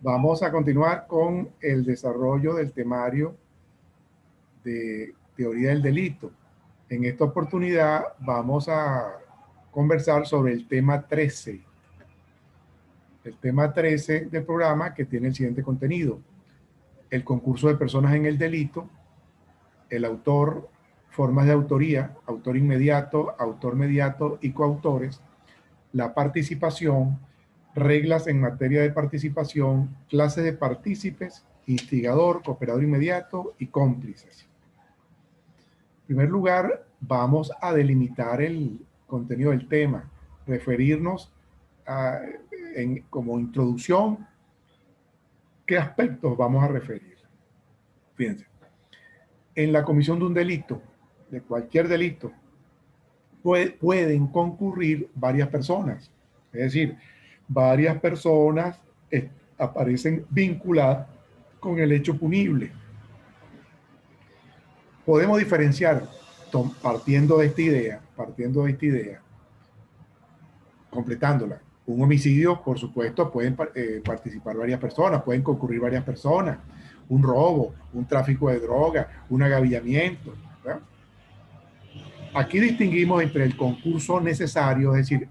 Vamos a continuar con el desarrollo del temario de teoría del delito. En esta oportunidad vamos a conversar sobre el tema 13. El tema 13 del programa, que tiene el siguiente contenido: el concurso de personas en el delito, el autor, formas de autoría, autor inmediato, autor mediato y coautores, la participación, reglas en materia de participación, clases de partícipes, instigador, cooperador inmediato y cómplices. En primer lugar, vamos a delimitar el contenido del tema, referirnos como introducción, qué aspectos vamos a referir. Fíjense, en la comisión de un delito, de cualquier delito, pueden concurrir varias personas. Es decir, varias personas aparecen vinculadas con el hecho punible. Podemos diferenciar, partiendo de esta idea, completándola. Un homicidio, por supuesto, pueden participar varias personas, pueden concurrir varias personas. Un robo, un tráfico de droga, un agavillamiento, ¿verdad? Aquí distinguimos entre el concurso necesario, es decir,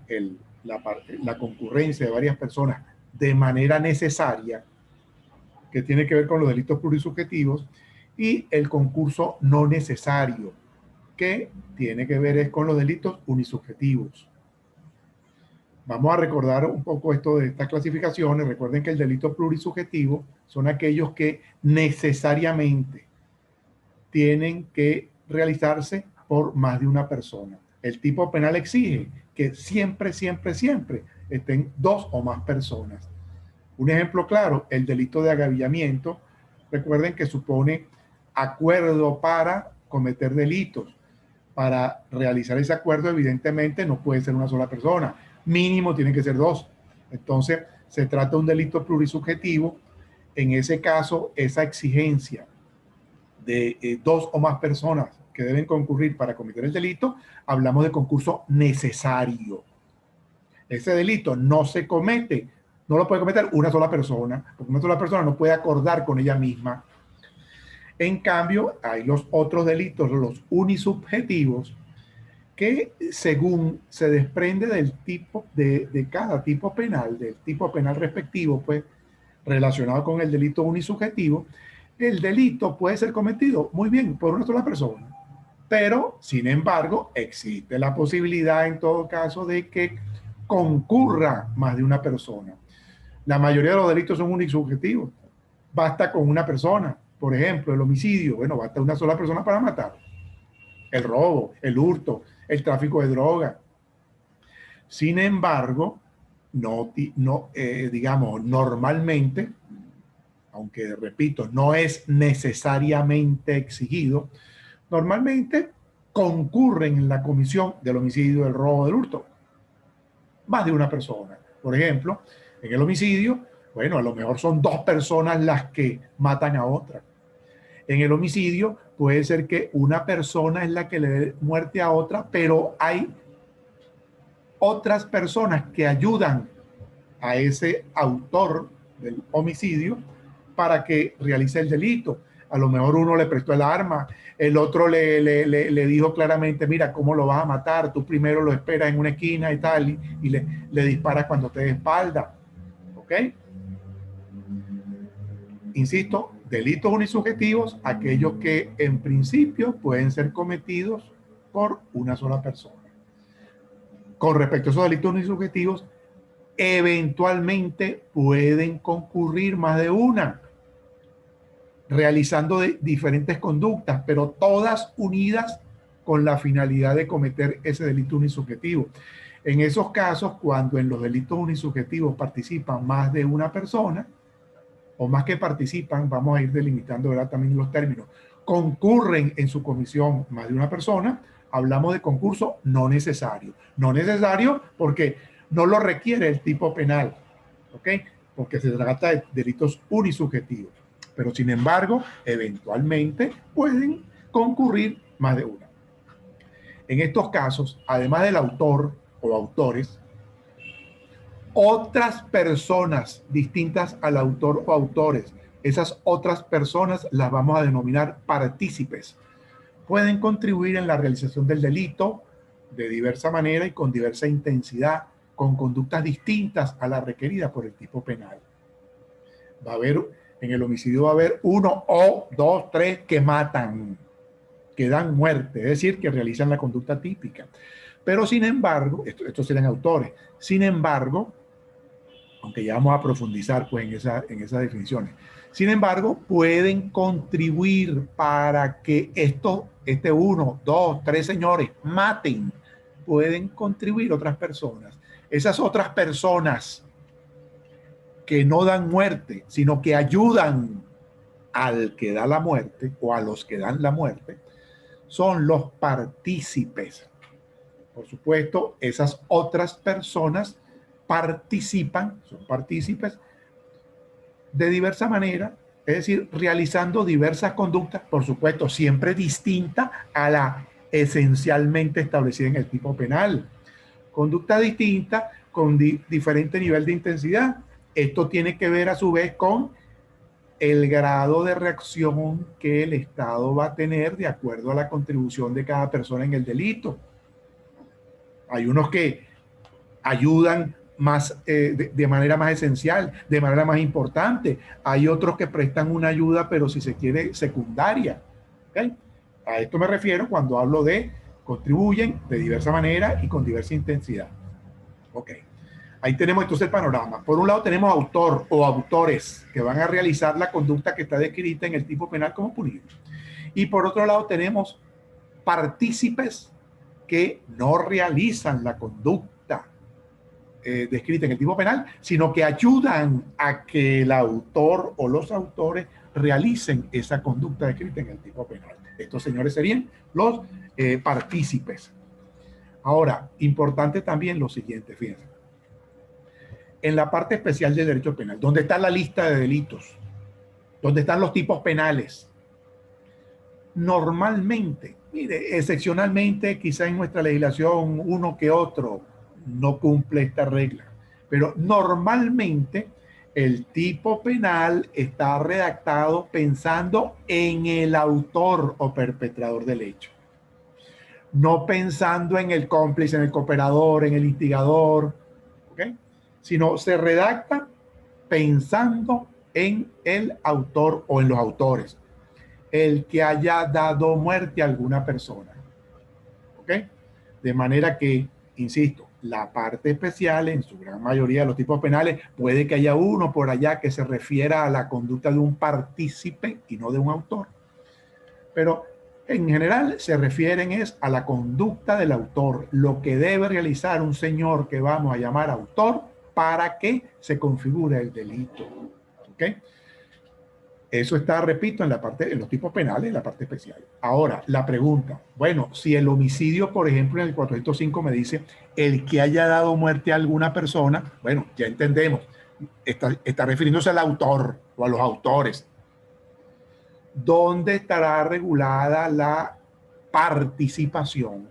la concurrencia de varias personas de manera necesaria, que tiene que ver con los delitos plurisubjetivos, y el concurso no necesario, que tiene que ver con los delitos unisubjetivos. Vamos a recordar un poco esto de estas clasificaciones. Recuerden que el delito plurisubjetivo son aquellos que necesariamente tienen que realizarse por más de una persona. El tipo penal exige que siempre estén dos o más personas. Un ejemplo claro, el delito de agavillamiento. Recuerden que supone acuerdo para cometer delitos. Para realizar ese acuerdo, evidentemente, no puede ser una sola persona. Mínimo tienen que ser dos. Entonces, se trata de un delito plurisubjetivo. En ese caso, esa exigencia de dos o más personas que deben concurrir para cometer el delito, hablamos de concurso necesario. Ese delito no se comete, no lo puede cometer una sola persona, porque una sola persona no puede acordar con ella misma. En cambio, hay los otros delitos, los unisubjetivos, que según se desprende del tipo de cada tipo penal, del tipo penal respectivo, pues relacionado con el delito unisubjetivo, el delito puede ser cometido muy bien por una sola persona, pero sin embargo existe la posibilidad en todo caso de que concurra más de una persona. La mayoría de los delitos son unisubjetivos, basta con una persona. Por ejemplo, el homicidio, bueno, basta una sola persona para matar. El robo, el hurto, el tráfico de droga. Sin embargo, digamos, normalmente, aunque repito, no es necesariamente exigido, normalmente concurren en la comisión del homicidio, del robo, del hurto más de una persona. Por ejemplo, en el homicidio, bueno, a lo mejor son dos personas las que matan a otra. En el homicidio puede ser que una persona es la que le dé muerte a otra, pero hay otras personas que ayudan a ese autor del homicidio para que realice el delito. A lo mejor uno le prestó el arma, el otro le dijo claramente, mira, ¿cómo lo vas a matar? Tú primero lo esperas en una esquina y tal, y le disparas cuando te dé espalda. ¿Ok? Insisto, delitos unisubjetivos, aquellos que en principio pueden ser cometidos por una sola persona. Con respecto a esos delitos unisubjetivos, eventualmente pueden concurrir más de una, realizando diferentes conductas, pero todas unidas con la finalidad de cometer ese delito unisubjetivo. En esos casos, cuando en los delitos unisubjetivos participan más de una persona, o más que participan, vamos a ir delimitando, ¿verdad?, también los términos, concurren en su comisión más de una persona, hablamos de concurso no necesario. No necesario porque no lo requiere el tipo penal, ¿ok? Porque se trata de delitos unisubjetivos. Pero sin embargo, eventualmente pueden concurrir más de una. En estos casos, además del autor o autores, otras personas distintas al autor o autores. Esas otras personas las vamos a denominar partícipes. Pueden contribuir en la realización del delito de diversa manera y con diversa intensidad, con conductas distintas a las requeridas por el tipo penal. Va a haber, en el homicidio va a haber 1 o 2, 3 que matan, que dan muerte, es decir, que realizan la conducta típica. Pero sin embargo, estos serían autores, sin embargo, aunque ya vamos a profundizar pues, en esas definiciones, sin embargo, pueden contribuir para que este 1, 2, 3 señores maten, pueden contribuir otras personas. Esas otras personas que no dan muerte, sino que ayudan al que da la muerte o a los que dan la muerte, son los partícipes. Por supuesto, esas otras personas participan, son partícipes de diversa manera, es decir, realizando diversas conductas, por supuesto, siempre distinta a la esencialmente establecida en el tipo penal. Conducta distinta con diferente nivel de intensidad. Esto tiene que ver a su vez con el grado de reacción que el Estado va a tener de acuerdo a la contribución de cada persona en el delito. Hay unos que ayudan más, de manera más esencial, de manera más importante. Hay otros que prestan una ayuda, pero si se quiere, secundaria. ¿Okay? A esto me refiero cuando hablo de contribuyen de diversa manera y con diversa intensidad. Ok. Ahí tenemos entonces el panorama. Por un lado tenemos autor o autores que van a realizar la conducta que está descrita en el tipo penal como punible. Y por otro lado tenemos partícipes que no realizan la conducta descrita en el tipo penal, sino que ayudan a que el autor o los autores realicen esa conducta descrita en el tipo penal. Estos señores serían los partícipes. Ahora, importante también lo siguiente, fíjense. En la parte especial del derecho penal, donde está la lista de delitos, donde están los tipos penales, normalmente, mire, excepcionalmente, quizá en nuestra legislación uno que otro no cumple esta regla, pero normalmente el tipo penal está redactado pensando en el autor o perpetrador del hecho, no pensando en el cómplice, en el cooperador, en el instigador, ¿ok? Sino se redacta pensando en el autor o en los autores, el que haya dado muerte a alguna persona. ¿Ok? De manera que, insisto, la parte especial, en su gran mayoría de los tipos penales, puede que haya uno por allá que se refiera a la conducta de un partícipe y no de un autor. Pero en general se refieren es a la conducta del autor, lo que debe realizar un señor que vamos a llamar autor para que se configure el delito. ¿Ok? Eso está, repito, en los tipos penales, en la parte especial. Ahora, la pregunta, bueno, si el homicidio, por ejemplo, en el 405 me dice el que haya dado muerte a alguna persona, bueno, ya entendemos, está refiriéndose al autor o a los autores. ¿Dónde estará regulada la participación?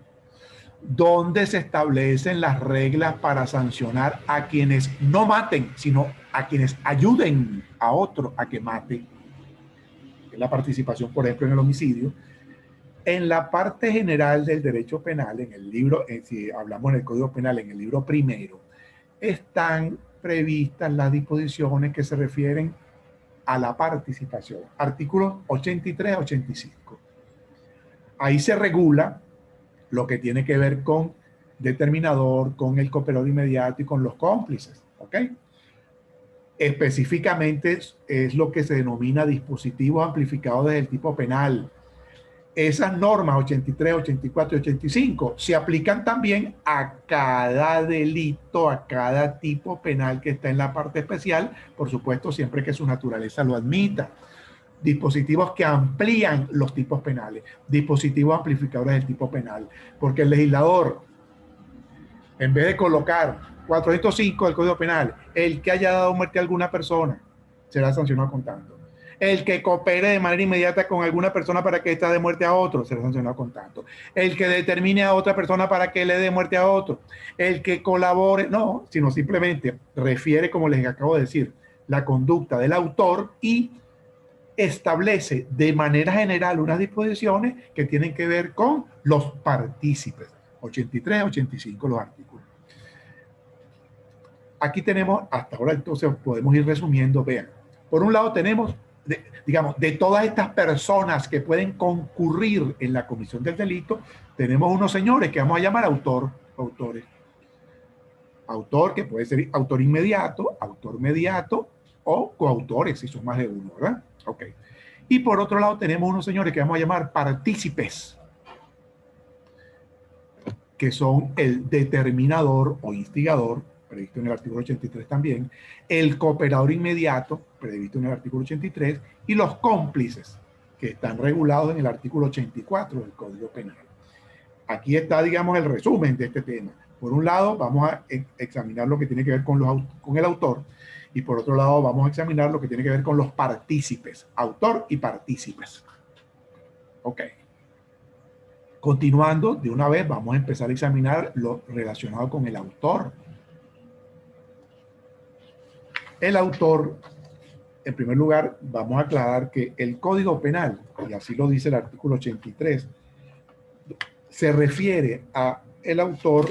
¿Dónde se establecen las reglas para sancionar a quienes no maten, sino a quienes ayuden a otro a que mate? La participación, por ejemplo, en el homicidio. En la parte general del derecho penal, en el libro, si hablamos en el Código Penal, en el libro primero, están previstas las disposiciones que se refieren a la participación. Artículos 83 a 85. Ahí se regula lo que tiene que ver con determinador, con el cooperador inmediato y con los cómplices. ¿Ok? Específicamente es lo que se denomina dispositivos amplificados del tipo penal. Esas normas 83, 84 y 85 se aplican también a cada delito, a cada tipo penal que está en la parte especial, por supuesto, siempre que su naturaleza lo admita. Dispositivos que amplían los tipos penales, dispositivos amplificadores del tipo penal, porque el legislador, en vez de colocar 405 del Código Penal, el que haya dado muerte a alguna persona será sancionado con tanto. El que coopere de manera inmediata con alguna persona para que ésta dé muerte a otro será sancionado con tanto. El que determine a otra persona para que le dé muerte a otro. El que colabore, no, sino simplemente refiere, como les acabo de decir, la conducta del autor y establece de manera general unas disposiciones que tienen que ver con los partícipes. 83, 85 los artículos. Aquí tenemos, hasta ahora entonces podemos ir resumiendo, vean. Por un lado tenemos, digamos, de todas estas personas que pueden concurrir en la comisión del delito, tenemos unos señores que vamos a llamar autores. Autor que puede ser autor inmediato, autor mediato o coautores, si son más de uno, ¿verdad? Ok. Y por otro lado tenemos unos señores que vamos a llamar partícipes, que son el determinador o instigador, previsto en el artículo 83 también, el cooperador inmediato, previsto en el artículo 83, y los cómplices, que están regulados en el artículo 84 del Código Penal. Aquí está, digamos, el resumen de este tema. Por un lado, vamos a examinar lo que tiene que ver con el autor, y por otro lado, vamos a examinar lo que tiene que ver con los partícipes, autor y partícipes. Ok. Continuando, de una vez vamos a empezar a examinar lo relacionado con el autor. El autor, en primer lugar, vamos a aclarar que el Código Penal, y así lo dice el artículo 83, se refiere a el autor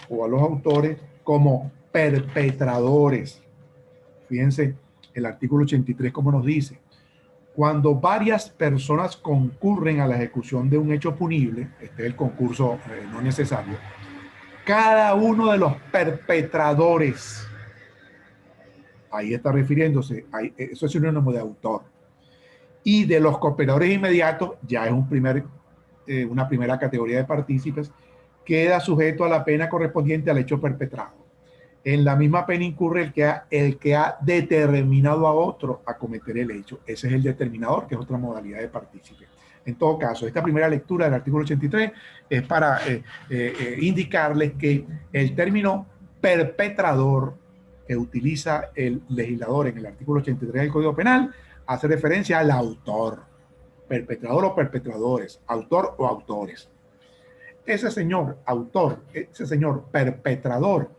o a los autores como perpetradores. Fíjense, el artículo 83 como nos dice, cuando varias personas concurren a la ejecución de un hecho punible, este es el concurso no necesario, cada uno de los perpetradores, ahí está refiriéndose, eso es sinónimo de autor, y de los cooperadores inmediatos, ya es una primera categoría de partícipes, queda sujeto a la pena correspondiente al hecho perpetrado. En la misma pena incurre el que ha determinado a otro a cometer el hecho. Ese es el determinador, que es otra modalidad de partícipe. En todo caso, esta primera lectura del artículo 83 es para indicarles que el término perpetrador que utiliza el legislador en el artículo 83 del Código Penal hace referencia al autor, perpetrador o perpetradores, autor o autores. Ese señor autor, ese señor perpetrador,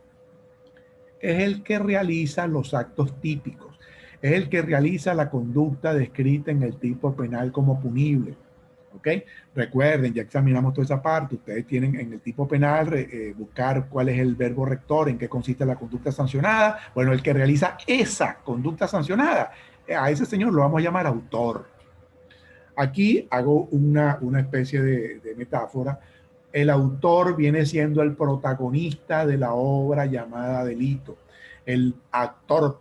es el que realiza los actos típicos, es el que realiza la conducta descrita en el tipo penal como punible. ¿Ok? Recuerden, ya examinamos toda esa parte, ustedes tienen en el tipo penal buscar cuál es el verbo rector, en qué consiste la conducta sancionada. Bueno, el que realiza esa conducta sancionada, a ese señor lo vamos a llamar autor. Aquí hago una especie de metáfora. El autor viene siendo el protagonista de la obra llamada delito. El actor,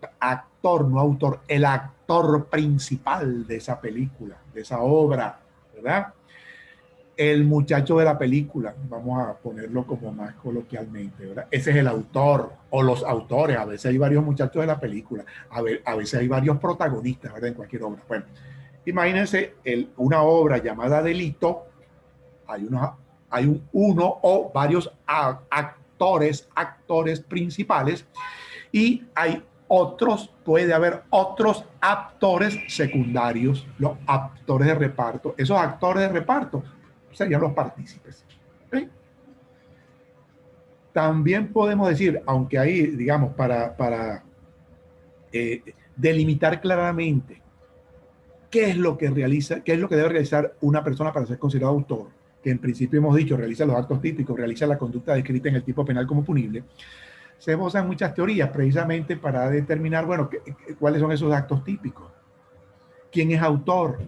no autor, el actor principal de esa película, de esa obra, ¿verdad? El muchacho de la película, vamos a ponerlo como más coloquialmente, ¿verdad? Ese es el autor o los autores. A veces hay varios muchachos de la película, a veces hay varios protagonistas, ¿verdad? En cualquier obra. Bueno, imagínense una obra llamada Delito, hay uno o varios actores principales y hay otros, puede haber otros actores secundarios, los actores de reparto. Esos actores de reparto serían los partícipes. ¿Okay? También podemos decir, aunque ahí, digamos, para delimitar claramente qué es lo que debe realizar una persona para ser considerado autor, que en principio hemos dicho, realiza los actos típicos, realiza la conducta descrita en el tipo penal como punible, se basan muchas teorías precisamente para determinar, bueno, cuáles son esos actos típicos. ¿Quién es autor?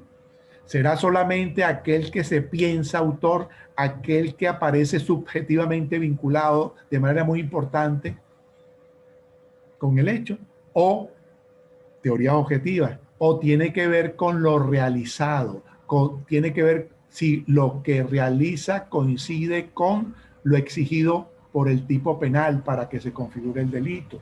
¿Será solamente aquel que se piensa autor, aquel que aparece subjetivamente vinculado de manera muy importante con el hecho? ¿O teorías objetivas? ¿O tiene que ver con lo realizado? Tiene que ver si lo que realiza coincide con lo exigido por el tipo penal para que se configure el delito.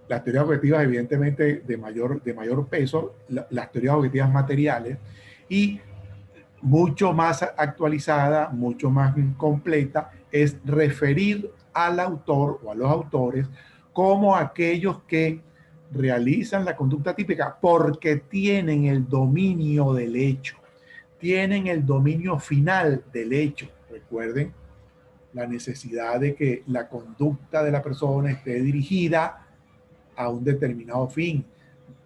Las teorías objetivas, evidentemente, de mayor peso, las teorías objetivas materiales, y mucho más actualizada, mucho más completa, es referir al autor o a los autores como aquellos que realizan la conducta típica porque tienen el dominio del hecho, tienen el dominio final del hecho. Recuerden la necesidad de que la conducta de la persona esté dirigida a un determinado fin,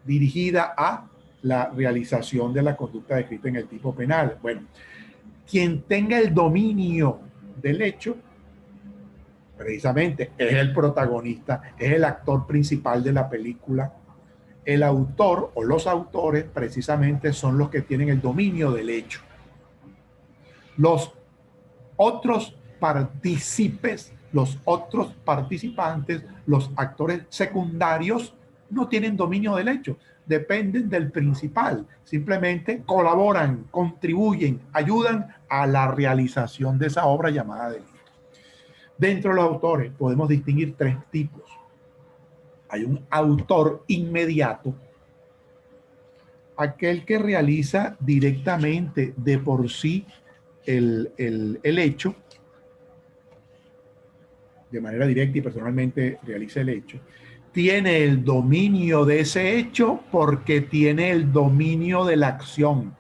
dirigida a la realización de la conducta descrita en el tipo penal. Bueno, quien tenga el dominio del hecho, precisamente es el protagonista, es el actor principal de la película. El autor o los autores precisamente son los que tienen el dominio del hecho. Los otros partícipes, los otros participantes, los actores secundarios no tienen dominio del hecho, dependen del principal, simplemente colaboran, contribuyen, ayudan a la realización de esa obra llamada delito. Dentro de los autores podemos distinguir tres tipos. Hay un autor inmediato, aquel que realiza directamente de por sí el hecho, de manera directa y personalmente realiza el hecho, tiene el dominio de ese hecho porque tiene el dominio de la acción.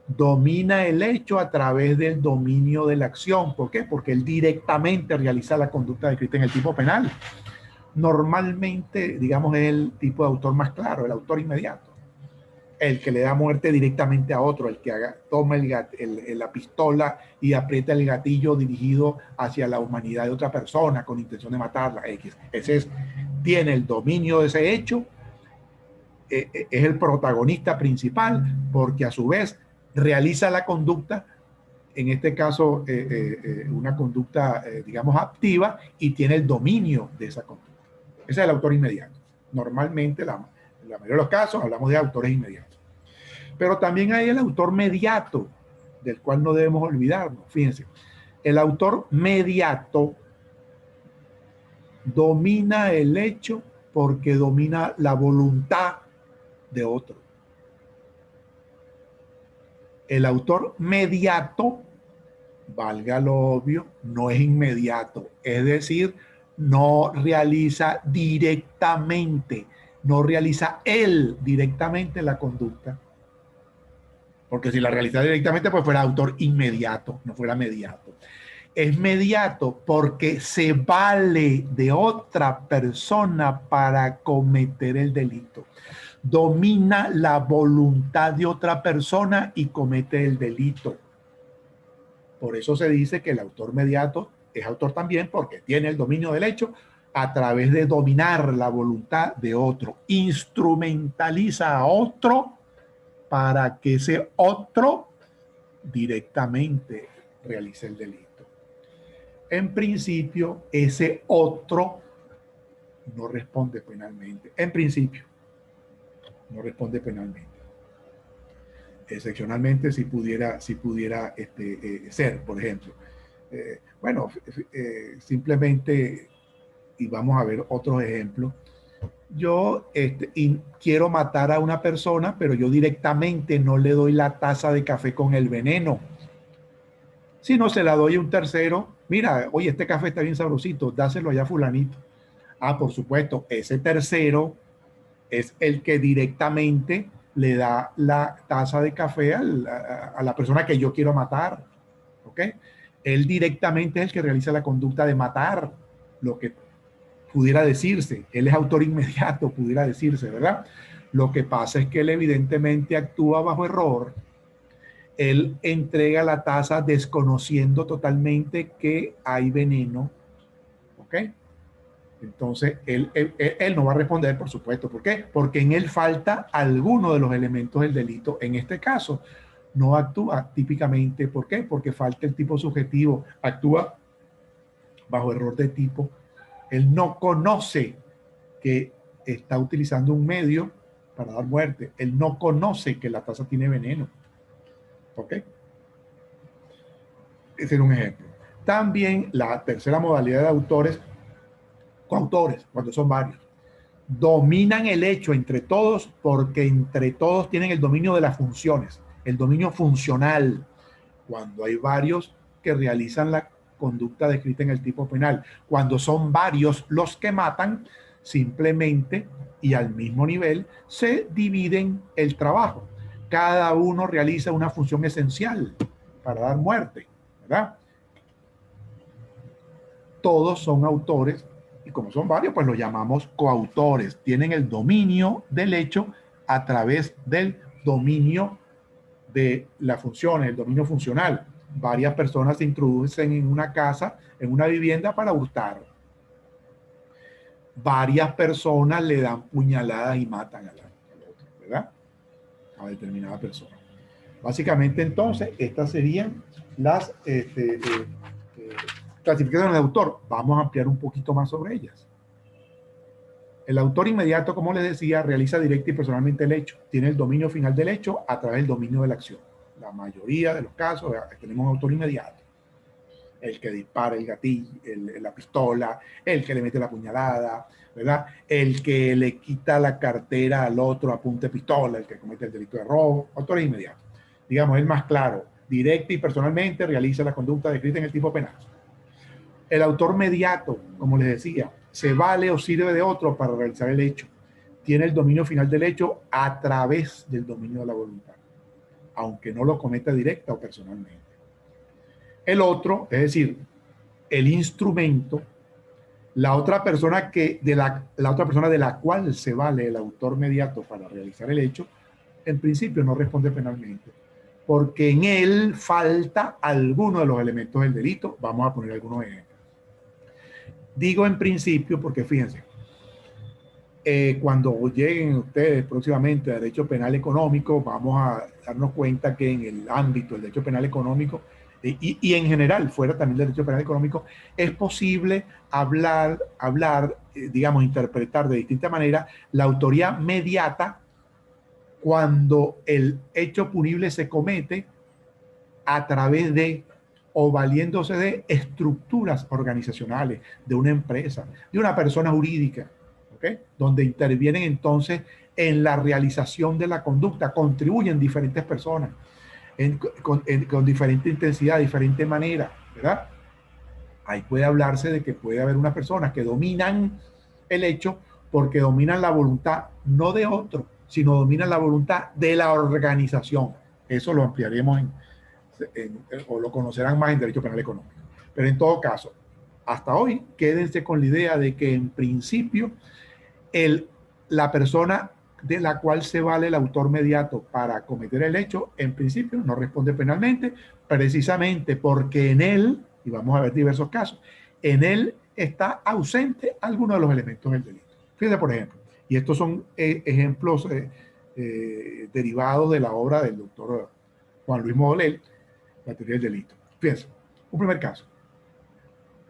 Domina el hecho a través del dominio de la acción. ¿Por qué? Porque él directamente realiza la conducta descrita en el tipo penal. Normalmente, digamos, es el tipo de autor más claro, el autor inmediato. El que le da muerte directamente a otro, el que toma la pistola y aprieta el gatillo dirigido hacia la humanidad de otra persona con intención de matarla. Ese tiene el dominio de ese hecho, es el protagonista principal, porque a su vez realiza la conducta, en este caso una conducta, digamos, activa, y tiene el dominio de esa conducta. Ese es el autor inmediato. Normalmente, en la mayoría de los casos, hablamos de autores inmediatos. Pero también hay el autor mediato, del cual no debemos olvidarnos. Fíjense, el autor mediato domina el hecho porque domina la voluntad de otro. El autor mediato, valga lo obvio, no es inmediato, es decir, no realiza directamente, no realiza él directamente la conducta, porque si la realiza directamente pues fuera autor inmediato, no fuera mediato. Es mediato porque se vale de otra persona para cometer el delito. Domina la voluntad de otra persona y comete el delito. Por eso se dice que el autor mediato es autor también porque tiene el dominio del hecho a través de dominar la voluntad de otro. Instrumentaliza a otro para que ese otro directamente realice el delito. En principio, ese otro no responde penalmente. En principio, no responde penalmente. Excepcionalmente, si pudiera ser, por ejemplo. Simplemente, y vamos a ver otros ejemplos. Yo quiero matar a una persona, pero yo directamente no le doy la taza de café con el veneno. Si no, se la doy a un tercero. Mira, oye, este café está bien sabrosito, dáselo allá a fulanito. Ah, por supuesto, ese tercero es el que directamente le da la taza de café a la persona que yo quiero matar. ¿Ok? Él directamente es el que realiza la conducta de matar, lo que pudiera decirse. Él es autor inmediato, pudiera decirse, ¿verdad? Lo que pasa es que él evidentemente actúa bajo error. Él entrega la taza desconociendo totalmente que hay veneno. ¿Ok? Entonces, él no va a responder, por supuesto. ¿Por qué? Porque en él falta alguno de los elementos del delito. En este caso, no actúa típicamente. ¿Por qué? Porque falta el tipo subjetivo. Actúa bajo error de tipo. Él no conoce que está utilizando un medio para dar muerte. Él no conoce que la taza tiene veneno. ¿Ok? Ese es un ejemplo. También la tercera modalidad de autores, coautores, cuando son varios, dominan el hecho entre todos porque entre todos tienen el dominio de las funciones, el dominio funcional. Cuando hay varios que realizan la conducta descrita en el tipo penal, cuando son varios los que matan, Simplemente y al mismo nivel se dividen el trabajo. Cada uno realiza una función esencial para dar muerte, ¿verdad? Todos son autores y como son varios, pues los llamamos coautores. Tienen el dominio del hecho a través del dominio de las funciones, el dominio funcional. Varias personas se introducen en una casa, en una vivienda para hurtar. Varias personas le dan puñaladas y matan al otro, ¿verdad? A determinada persona. Básicamente, entonces, estas serían las clasificaciones de autor. Vamos a ampliar un poquito más sobre ellas. El autor inmediato, como les decía, realiza directa y personalmente el hecho. Tiene el dominio final del hecho a través del dominio de la acción. La mayoría de los casos tenemos un autor inmediato. El que dispara el gatillo, la pistola, el que le mete la puñalada, ¿verdad? El que le quita la cartera al otro a punta de pistola, el que comete el delito de robo. Autor inmediato. Digamos, el más claro, directa y personalmente realiza la conducta descrita en el tipo penal. El autor mediato, como les decía, se vale o sirve de otro para realizar el hecho. Tiene el dominio final del hecho a través del dominio de la voluntad, aunque no lo cometa directa o personalmente. El otro, es decir, el instrumento, la otra persona de la cual se vale el autor mediato para realizar el hecho, en principio no responde penalmente, porque en él falta alguno de los elementos del delito. Vamos a poner algunos ejemplos. Digo en principio porque fíjense, cuando lleguen ustedes próximamente a derecho penal económico, vamos a darnos cuenta que en el ámbito del derecho penal económico y en general, fuera también del derecho penal económico, es posible hablar, digamos, interpretar de distinta manera la autoría mediata cuando el hecho punible se comete a través de o valiéndose de estructuras organizacionales, de una empresa, de una persona jurídica, ¿okay? Donde intervienen entonces en la realización de la conducta, contribuyen diferentes personas con diferente intensidad, diferente manera, ¿verdad? Ahí puede hablarse de que puede haber unas personas que dominan el hecho porque dominan la voluntad no de otro, sino dominan la voluntad de la organización. Eso lo ampliaremos o lo conocerán más en derecho penal económico. Pero en todo caso, hasta hoy, quédense con la idea de que en principio la persona de la cual se vale el autor mediato para cometer el hecho, en principio no responde penalmente, precisamente porque en él, y vamos a ver diversos casos, en él está ausente alguno de los elementos del delito. Fíjense, por ejemplo, y estos son ejemplos derivados de la obra del doctor Juan Luis Modolel, la teoría del delito. Fíjense, un primer caso.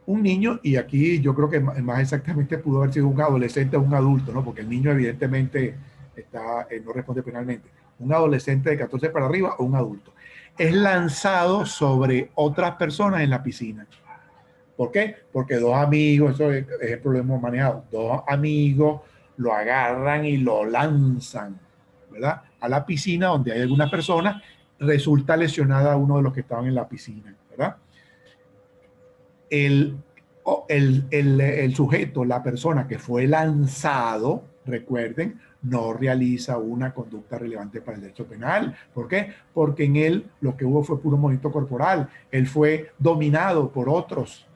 Un niño, y aquí yo creo que más exactamente pudo haber sido un adolescente o un adulto, ¿no? Porque el niño evidentemente no responde penalmente. Un adolescente de 14 para arriba o un adulto. Es lanzado sobre otras personas en la piscina. ¿Por qué? Porque dos amigos, eso ejemplo lo hemos manejado, dos amigos lo agarran y lo lanzan, ¿verdad? A la piscina donde hay algunas personas, resulta lesionada uno de los que estaban en la piscina, ¿verdad? El sujeto, la persona que fue lanzado, recuerden, no realiza una conducta relevante para el derecho penal. ¿Por qué? Porque en él lo que hubo fue puro movimiento corporal. Él fue dominado por otros.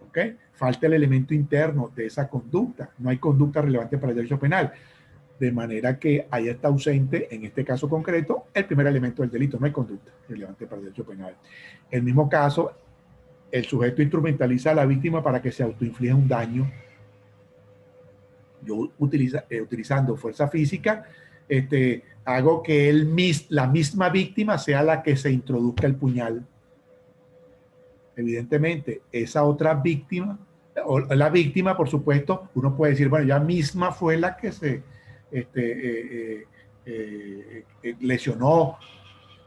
¿Ok? Falta el elemento interno de esa conducta. No hay conducta relevante para el derecho penal. De manera que ahí está ausente, en este caso concreto, el primer elemento del delito. No hay conducta relevante para el derecho penal. El mismo caso, el sujeto instrumentaliza a la víctima para que se autoinflija un daño. Yo utilizando fuerza física, hago que la misma víctima sea la que se introduzca el puñal. Evidentemente, esa otra víctima, o la víctima, por supuesto, uno puede decir, bueno, ella misma fue la que se lesionó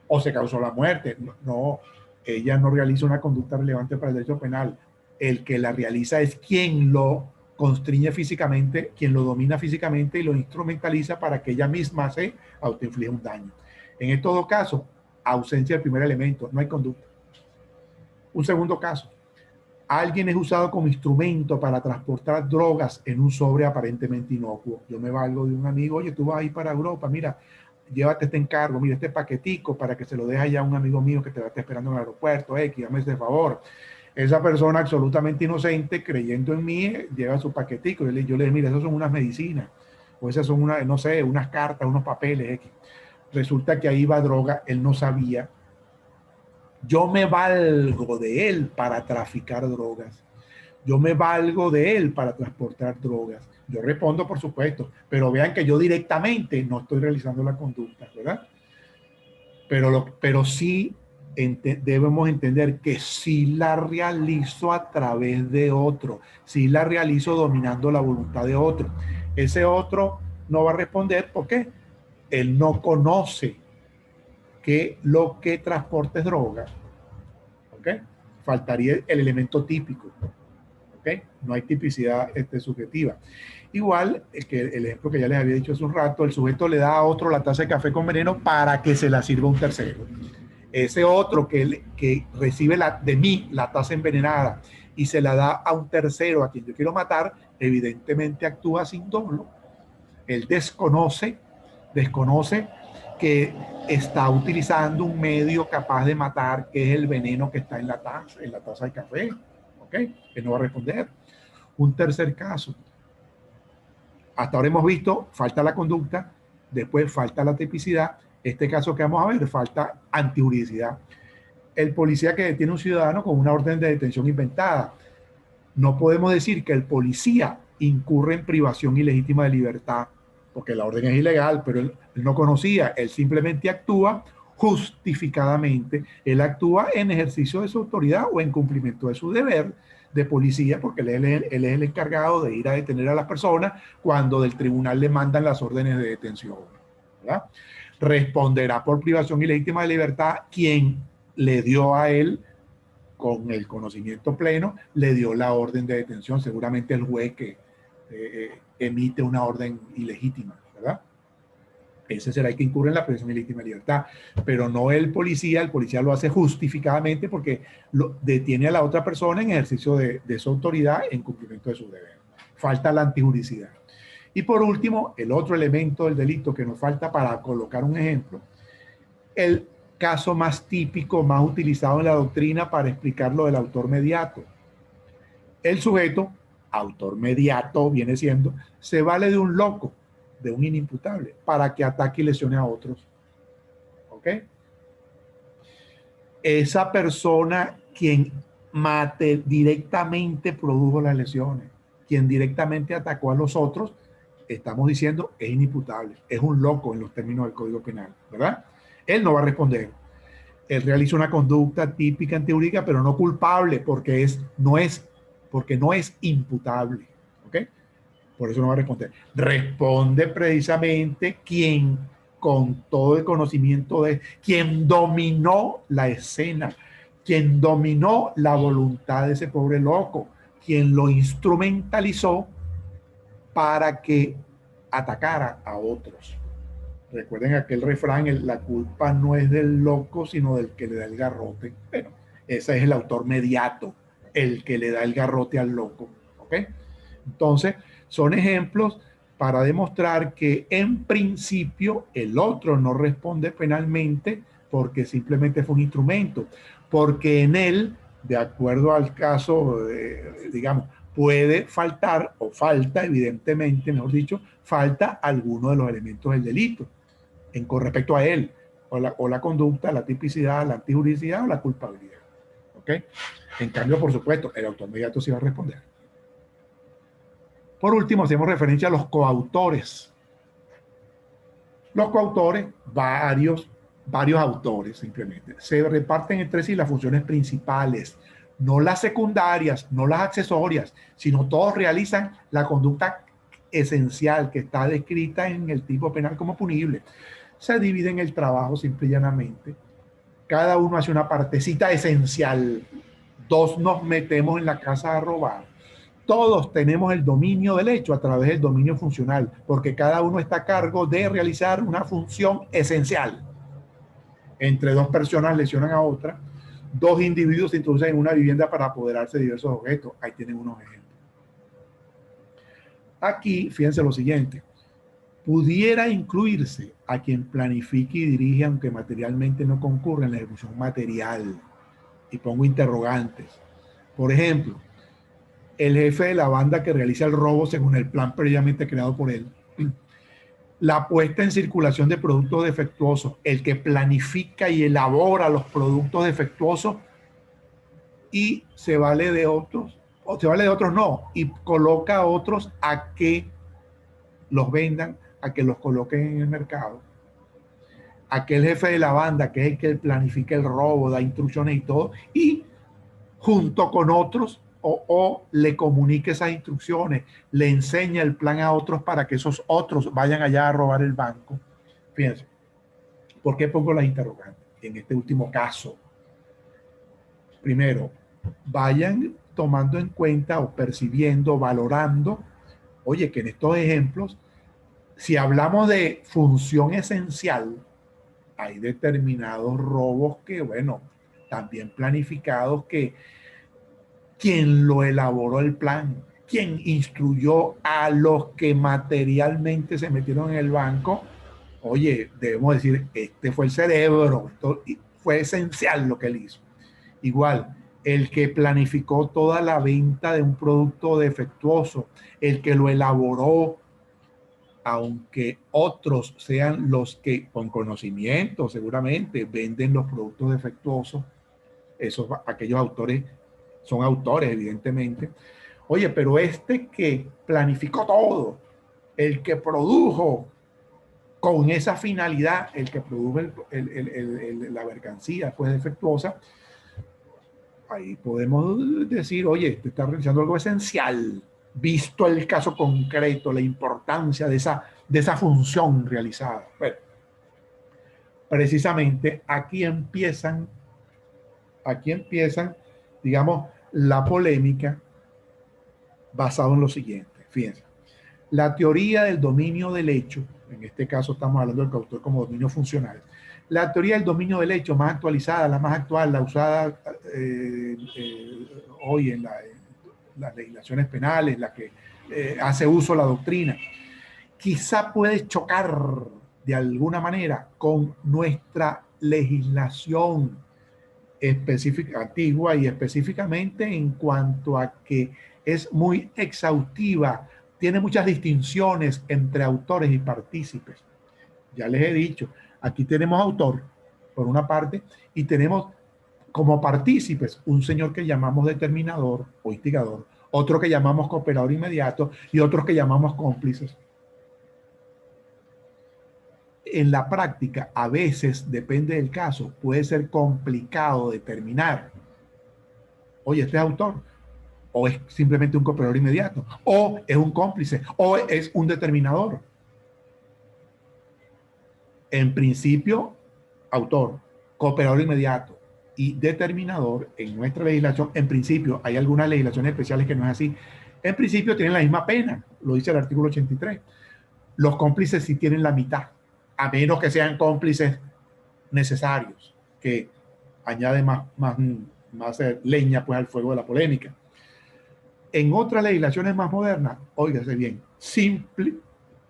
o se causó la muerte. No, ella no realiza una conducta relevante para el derecho penal. El que la realiza es quien lo constriñe físicamente, quien lo domina físicamente y lo instrumentaliza para que ella misma se autoinflige un daño. En estos dos casos, ausencia del primer elemento, no hay conducta. Un segundo caso, Alguien es usado como instrumento para transportar drogas en un sobre aparentemente inocuo. Yo me valgo de un amigo, oye, tú vas a ir para Europa, mira, llévate este encargo, mira este paquetico para que se lo deje allá a un amigo mío que te va a estar esperando en el aeropuerto, dame ese favor. Esa persona absolutamente inocente, creyendo en mí, lleva su paquetico. Yo le digo, mira, esas son unas medicinas, o esas son unas, no sé, unas cartas, unos papeles, X. Resulta que ahí va droga, él no sabía. Yo me valgo de él para traficar drogas. Yo me valgo de él para transportar drogas. Yo respondo, por supuesto, pero vean que yo directamente no estoy realizando la conducta, ¿verdad? Pero sí debemos entender que sí la realizo a través de otro, sí la realizo dominando la voluntad de otro. Ese otro no va a responder porque él no conoce que lo que transporte es droga, ¿ok? Faltaría el elemento típico, ¿ok? No hay tipicidad subjetiva. Igual, que el ejemplo que ya les había dicho hace un rato, el sujeto le da a otro la taza de café con veneno para que se la sirva un tercero. Ese otro que recibe de mí la taza envenenada y se la da a un tercero a quien yo quiero matar, evidentemente actúa sin dolo. Él desconoce que está utilizando un medio capaz de matar, que es el veneno que está en la taza de café. ¿Ok? Él no va a responder. Un tercer caso. Hasta ahora hemos visto, falta la conducta, después falta la tipicidad. Este caso que vamos a ver, falta antijuridicidad. El policía que detiene a un ciudadano con una orden de detención inventada. No podemos decir que el policía incurre en privación ilegítima de libertad, porque la orden es ilegal, pero él no conocía, él simplemente actúa justificadamente, él actúa en ejercicio de su autoridad o en cumplimiento de su deber de policía, porque él es el encargado de ir a detener a las personas cuando del tribunal le mandan las órdenes de detención, ¿verdad? Responderá por privación ilegítima de libertad quien le dio a él, con el conocimiento pleno, le dio la orden de detención, seguramente el juez que emite una orden ilegítima, ¿verdad? Ese será el que incurre en la privación ilegítima de libertad, pero no el policía lo hace justificadamente porque lo detiene a la otra persona en ejercicio de su autoridad en cumplimiento de su deber. Falta la antijuridicidad. Y por último, el otro elemento del delito que nos falta para colocar un ejemplo, el caso más típico, más utilizado en la doctrina para explicar lo del autor mediato. El sujeto, autor mediato viene siendo, se vale de un loco, de un inimputable, para que ataque y lesione a otros. ¿Ok? Esa persona quien directamente produjo las lesiones, quien directamente atacó a los otros, estamos diciendo, es inimputable, es un loco en los términos del Código Penal, ¿verdad? Él no va a responder. Él realiza una conducta típica antijurídica, pero no culpable, porque no es imputable. ¿Ok? Por eso no va a responder. Responde precisamente quien, con todo el conocimiento quien dominó la escena, quien dominó la voluntad de ese pobre loco, quien lo instrumentalizó para que atacara a otros. Recuerden aquel refrán, la culpa no es del loco, sino del que le da el garrote. Bueno, ese es el autor mediato, el que le da el garrote al loco. ¿Ok? Entonces, son ejemplos para demostrar que en principio el otro no responde penalmente porque simplemente fue un instrumento, porque en él, de acuerdo al caso, digamos, puede faltar o falta, evidentemente, mejor dicho, falta alguno de los elementos del delito con respecto a él, o la conducta, la tipicidad, la antijuridicidad o la culpabilidad. ¿Ok? En cambio, por supuesto, el autor mediato sí va a responder. Por último, hacemos referencia a los coautores. Los coautores, varios autores simplemente, se reparten entre sí las funciones principales, no las secundarias, no las accesorias, sino todos realizan la conducta esencial que está descrita en el tipo penal como punible. Se dividen el trabajo simple y llanamente. Cada uno hace una partecita esencial. Dos nos metemos en la casa a robar. Todos tenemos el dominio del hecho a través del dominio funcional, porque cada uno está a cargo de realizar una función esencial. Entre dos personas lesionan a otra, Dos individuos se introducen en una vivienda para apoderarse de diversos objetos. Ahí tienen unos ejemplos. Aquí, fíjense lo siguiente. Pudiera incluirse a quien planifique y dirige, aunque materialmente no concurra en la ejecución material. Y pongo interrogantes. Por ejemplo, el jefe de la banda que realiza el robo según el plan previamente creado por él. La puesta en circulación de productos defectuosos, el que planifica y elabora los productos defectuosos y se vale de otros, o se vale de otros no, y coloca a otros a que los vendan, a que los coloquen en el mercado. Aquel jefe de la banda que es el que planifica el robo, da instrucciones y todo, y junto con otros o le comunique esas instrucciones, le enseña el plan a otros para que esos otros vayan allá a robar el banco. Fíjense, ¿por qué pongo las interrogantes? En este último caso, primero, vayan tomando en cuenta o percibiendo, valorando, oye, que en estos ejemplos, si hablamos de función esencial, hay determinados robos que, bueno, también planificados, que quien lo elaboró el plan, quien instruyó a los que materialmente se metieron en el banco, oye, debemos decir, este fue el cerebro, esto fue esencial lo que él hizo. Igual, el que planificó toda la venta de un producto defectuoso, el que lo elaboró, aunque otros sean los que con conocimiento seguramente venden los productos defectuosos, esos, aquellos autores son autores evidentemente. Oye, pero este que planificó todo, el que produjo con esa finalidad, el que produjo la mercancía fue defectuosa, ahí podemos decir, oye, te está realizando algo esencial, visto el caso concreto, la importancia de esa función realizada. Bueno, precisamente aquí empiezan, digamos, la polémica basado en lo siguiente. Fíjense, la teoría del dominio del hecho, en este caso estamos hablando del autor como dominio funcional, la teoría del dominio del hecho más actualizada, la más actual, la usada hoy en las legislaciones penales, la que hace uso la doctrina, quizá puede chocar de alguna manera con nuestra legislación específica, antigua, y específicamente en cuanto a que es muy exhaustiva, tiene muchas distinciones entre autores y partícipes. Ya les he dicho, aquí tenemos autor, por una parte, y tenemos como partícipes un señor que llamamos determinador o instigador, otro que llamamos cooperador inmediato y otros que llamamos cómplices. En la práctica, a veces, depende del caso, puede ser complicado determinar, oye, este es autor, o es simplemente un cooperador inmediato, o es un cómplice, o es un determinador. En principio, autor, cooperador inmediato y determinador, en nuestra legislación, en principio, hay algunas legislaciones especiales que no es así, en principio tienen la misma pena, lo dice el artículo 83. Los cómplices sí tienen la mitad, a menos que sean cómplices necesarios, que añade más leña pues al fuego de la polémica. En otras legislaciones más modernas, óigase bien, simple,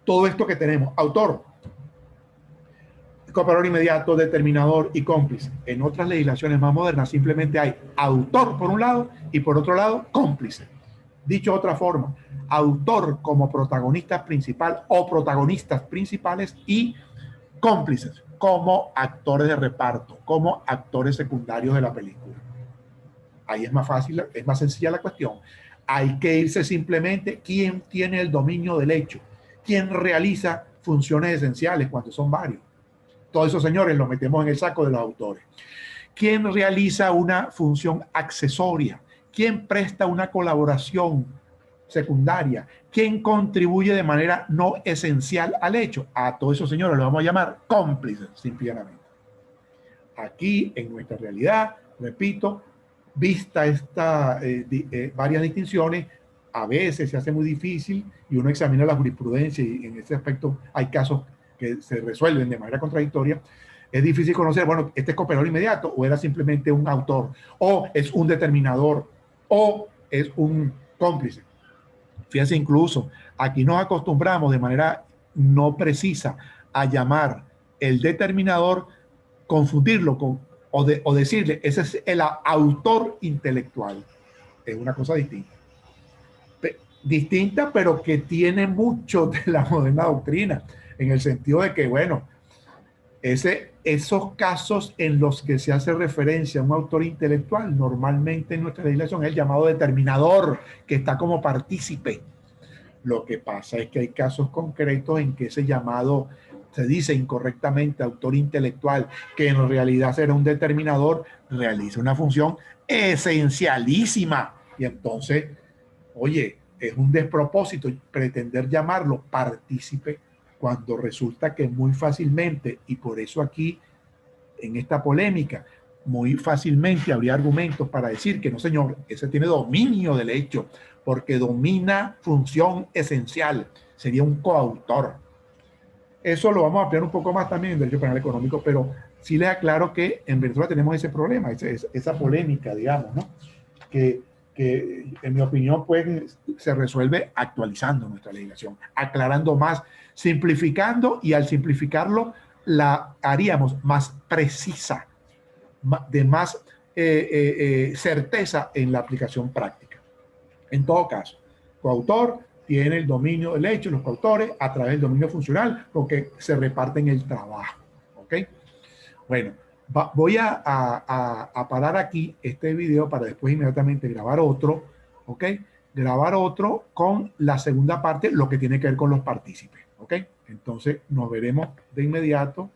todo esto que tenemos, autor, cooperador inmediato, determinador y cómplice. En otras legislaciones más modernas simplemente hay autor por un lado y por otro lado cómplice. Dicho de otra forma, autor como protagonista principal o protagonistas principales y cómplices como actores de reparto, como actores secundarios de la película. Ahí es más fácil, es más sencilla la cuestión. Hay que irse simplemente quién tiene el dominio del hecho, quién realiza funciones esenciales cuando son varios. Todos esos señores los metemos en el saco de los autores. ¿Quién realiza una función accesoria? ¿Quién presta una colaboración secundaria? ¿Quién contribuye de manera no esencial al hecho? A todos esos señores los vamos a llamar cómplices, simplemente. Aquí, en nuestra realidad, repito, vista varias distinciones, a veces se hace muy difícil y uno examina la jurisprudencia y en ese aspecto hay casos que se resuelven de manera contradictoria. Es difícil conocer, bueno, este es cooperador inmediato o era simplemente un autor, o es un determinador, o es un cómplice. Fíjense, incluso aquí nos acostumbramos de manera no precisa a llamar el determinador, confundirlo con, o decirle, ese es el autor intelectual. Es una cosa distinta. Distinta, pero que tiene mucho de la moderna doctrina, en el sentido de que, bueno, esos casos en los que se hace referencia a un autor intelectual, normalmente en nuestra legislación es el llamado determinador, que está como partícipe. Lo que pasa es que hay casos concretos en que ese llamado se dice incorrectamente autor intelectual, que en realidad será un determinador, realiza una función esencialísima. Y entonces, oye, es un despropósito pretender llamarlo partícipe cuando resulta que muy fácilmente, y por eso aquí, en esta polémica, muy fácilmente habría argumentos para decir que no, señor, ese tiene dominio del hecho, porque domina función esencial, sería un coautor. Eso lo vamos a ampliar un poco más también en Derecho Penal Económico, pero sí les aclaro que en Venezuela tenemos ese problema, esa polémica, digamos, ¿no? Que en mi opinión pues se resuelve actualizando nuestra legislación, aclarando más, simplificando, y al simplificarlo la haríamos más precisa, de más certeza en la aplicación práctica. En todo caso, coautor tiene el dominio del hecho, los coautores a través del dominio funcional, porque se reparten el trabajo. ¿Ok? Bueno, voy a parar aquí este video para después inmediatamente grabar otro, ¿ok? Grabar otro con la segunda parte, lo que tiene que ver con los partícipes, ¿ok? Entonces nos veremos de inmediato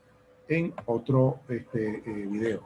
en otro video.